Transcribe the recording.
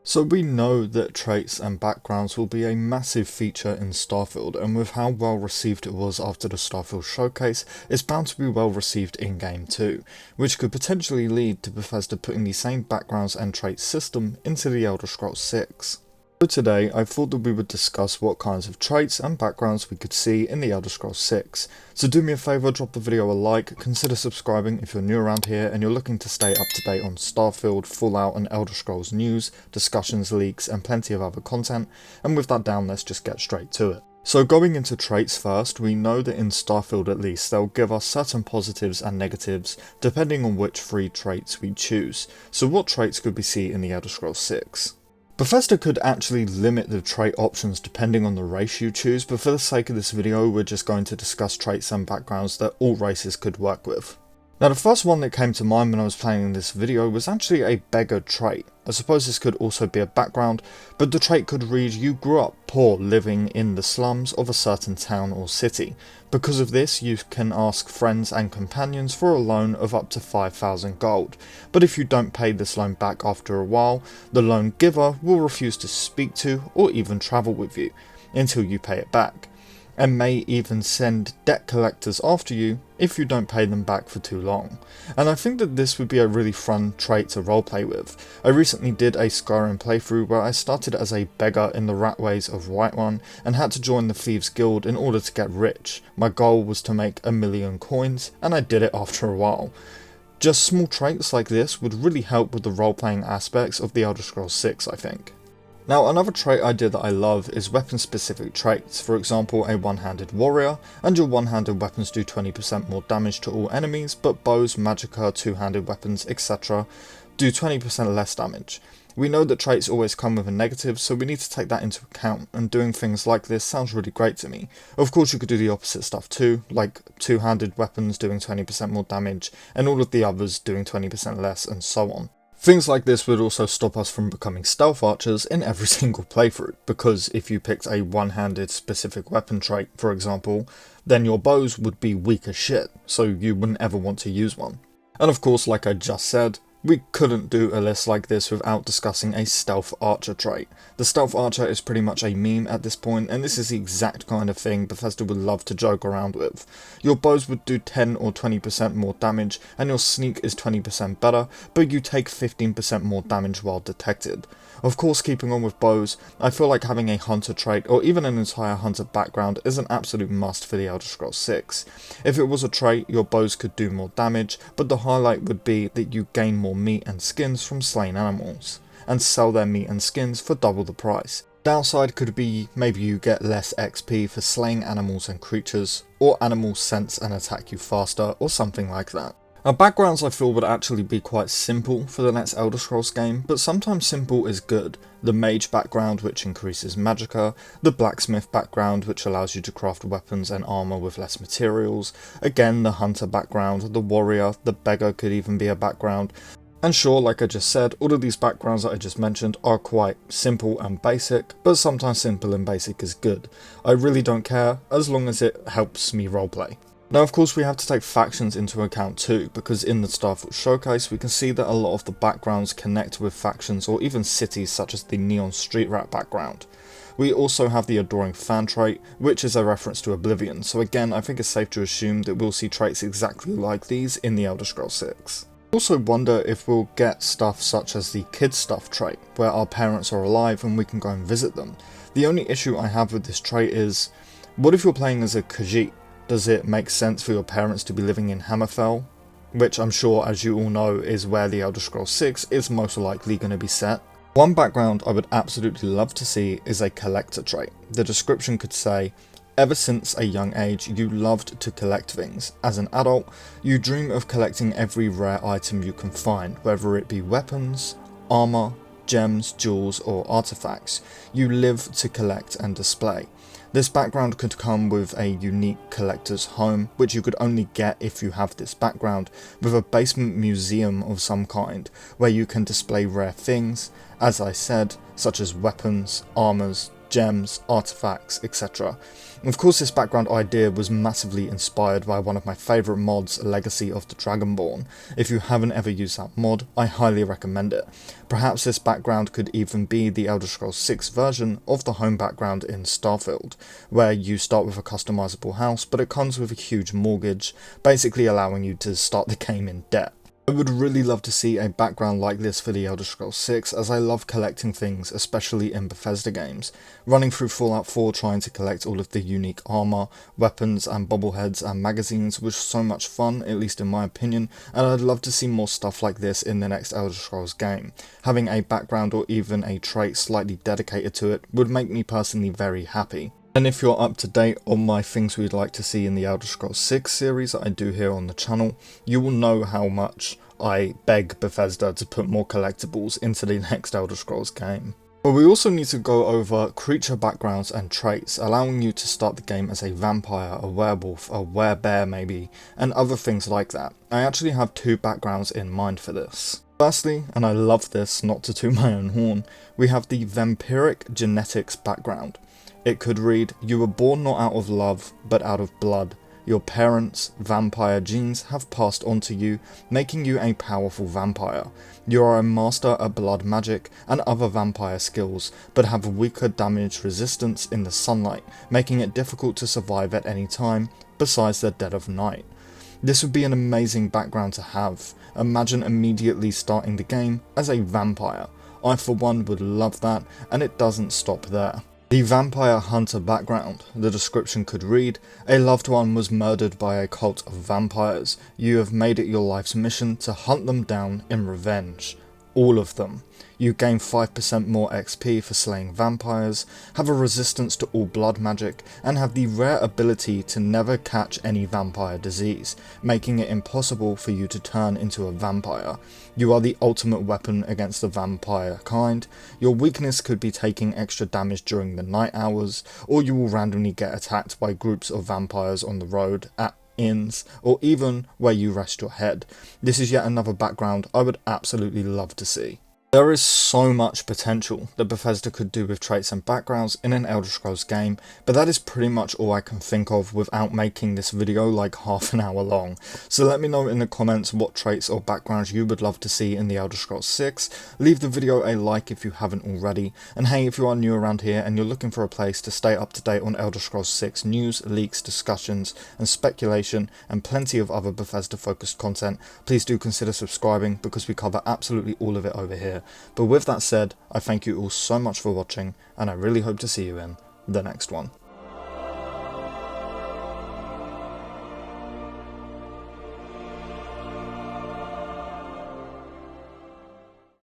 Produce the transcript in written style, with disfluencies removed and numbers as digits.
So we know that traits and backgrounds will be a massive feature in Starfield, and with how well received it was after the Starfield showcase, it's bound to be well received in-game too, which could potentially lead to Bethesda putting the same backgrounds and traits system into the Elder Scrolls 6. So today, I thought that we would discuss what kinds of traits and backgrounds we could see in the Elder Scrolls 6. So do me a favour, drop the video a like, consider subscribing if you're new around here and you're looking to stay up to date on Starfield, Fallout and Elder Scrolls news, discussions, leaks and plenty of other content, and with that down, let's just get straight to it. So going into traits first, we know that in Starfield at least, they'll give us certain positives and negatives depending on which 3 traits we choose. So what traits could we see in the Elder Scrolls 6? Bethesda could actually limit the trait options depending on the race you choose, but for the sake of this video we're just going to discuss traits and backgrounds that all races could work with. Now the first one that came to mind when I was planning this video was actually a beggar trait. I suppose this could also be a background, but the trait could read you grew up poor living in the slums of a certain town or city. Because of this you can ask friends and companions for a loan of up to 5,000 gold, but if you don't pay this loan back after a while, the loan giver will refuse to speak to or even travel with you until you pay it back, and may even send debt collectors after you if you don't pay them back for too long. And I think that this would be a really fun trait to roleplay with. I recently did a Skyrim playthrough where I started as a beggar in the Ratways of Whiterun and had to join the Thieves Guild in order to get rich. My goal was to make 1,000,000 coins and I did it after a while. Just small traits like this would really help with the role-playing aspects of the Elder Scrolls 6, I think. Now another trait idea that I love is weapon specific traits, for example a one-handed warrior, and your one-handed weapons do 20% more damage to all enemies, but bows, magicka, two-handed weapons, etc. do 20% less damage. We know that traits always come with a negative, so we need to take that into account, and doing things like this sounds really great to me. Of course you could do the opposite stuff too, like two-handed weapons doing 20% more damage, and all of the others doing 20% less, and so on. Things like this would also stop us from becoming stealth archers in every single playthrough, because if you picked a one-handed specific weapon trait, for example, then your bows would be weak as shit, so you wouldn't ever want to use one. And of course, like I just said, we couldn't do a list like this without discussing a stealth archer trait. The stealth archer is pretty much a meme at this point, and this is the exact kind of thing Bethesda would love to joke around with. Your bows would do 10 or 20% more damage, and your sneak is 20% better, but you take 15% more damage while detected. Of course, keeping on with bows, I feel like having a hunter trait or even an entire hunter background is an absolute must for the Elder Scrolls 6. If it was a trait, your bows could do more damage, but the highlight would be that you gain more meat and skins from slain animals, and sell their meat and skins for double the price. Downside could be maybe you get less XP for slaying animals and creatures, or animals sense and attack you faster, or something like that. Now backgrounds I feel would actually be quite simple for the next Elder Scrolls game, but sometimes simple is good. The mage background, which increases magicka, the blacksmith background, which allows you to craft weapons and armor with less materials, again the hunter background, the warrior, the beggar could even be a background. And sure, like I just said, all of these backgrounds that I just mentioned are quite simple and basic, but sometimes simple and basic is good. I really don't care, as long as it helps me roleplay. Now of course we have to take factions into account too, because in the Starfield showcase we can see that a lot of the backgrounds connect with factions or even cities such as the Neon Street Rat background. We also have the Adoring Fan trait, which is a reference to Oblivion, so again I think it's safe to assume that we'll see traits exactly like these in the Elder Scrolls 6. I also wonder if we'll get stuff such as the Kid Stuff trait, where our parents are alive and we can go and visit them. The only issue I have with this trait is, what if you're playing as a Khajiit? Does it make sense for your parents to be living in Hammerfell? Which I'm sure, as you all know, is where the Elder Scrolls 6 is most likely going to be set. One background I would absolutely love to see is a collector trait. The description could say, ever since a young age you loved to collect things. As an adult, you dream of collecting every rare item you can find, whether it be weapons, armor, gems, jewels or artifacts. You live to collect and display. This background could come with a unique collector's home, which you could only get if you have this background, with a basement museum of some kind, where you can display rare things, as I said, such as weapons, armors, gems, artifacts, etc. Of course, this background idea was massively inspired by one of my favourite mods, Legacy of the Dragonborn. If you haven't ever used that mod, I highly recommend it. Perhaps this background could even be the Elder Scrolls 6 version of the home background in Starfield, where you start with a customizable house, but it comes with a huge mortgage, basically allowing you to start the game in debt. I would really love to see a background like this for the Elder Scrolls 6, as I love collecting things, especially in Bethesda games. Running through Fallout 4 trying to collect all of the unique armour, weapons and bobbleheads and magazines was so much fun, at least in my opinion, and I'd love to see more stuff like this in the next Elder Scrolls game. Having a background or even a trait slightly dedicated to it would make me personally very happy. And if you're up to date on my things we'd like to see in the Elder Scrolls 6 series that I do here on the channel, you will know how much I beg Bethesda to put more collectibles into the next Elder Scrolls game. But we also need to go over creature backgrounds and traits, allowing you to start the game as a vampire, a werewolf, a werebear maybe, and other things like that. I actually have two backgrounds in mind for this. Firstly, and I love this, not to toot my own horn, we have the vampiric genetics background. It could read, "You were born not out of love, but out of blood. Your parents' vampire genes have passed on to you, making you a powerful vampire. You are a master at blood magic and other vampire skills, but have weaker damage resistance in the sunlight, making it difficult to survive at any time, besides the dead of night." This would be an amazing background to have. Imagine immediately starting the game as a vampire. I for one would love that, and it doesn't stop there. The Vampire Hunter background. The description could read, "A loved one was murdered by a cult of vampires. You have made it your life's mission to hunt them down in revenge. All of them. You gain 5% more XP for slaying vampires, have a resistance to all blood magic, and have the rare ability to never catch any vampire disease, making it impossible for you to turn into a vampire. You are the ultimate weapon against the vampire kind. Your weakness could be taking extra damage during the night hours, or you will randomly get attacked by groups of vampires on the road, at inns, or even where you rest your head. This is yet another background I would absolutely love to see." There is so much potential that Bethesda could do with traits and backgrounds in an Elder Scrolls game, but that is pretty much all I can think of without making this video like half an hour long. So let me know in the comments what traits or backgrounds you would love to see in the Elder Scrolls 6, leave the video a like if you haven't already, and hey, if you are new around here and you're looking for a place to stay up to date on Elder Scrolls 6 news, leaks, discussions, and speculation, and plenty of other Bethesda focused content, please do consider subscribing because we cover absolutely all of it over here. But with that said, I thank you all so much for watching, and I really hope to see you in the next one.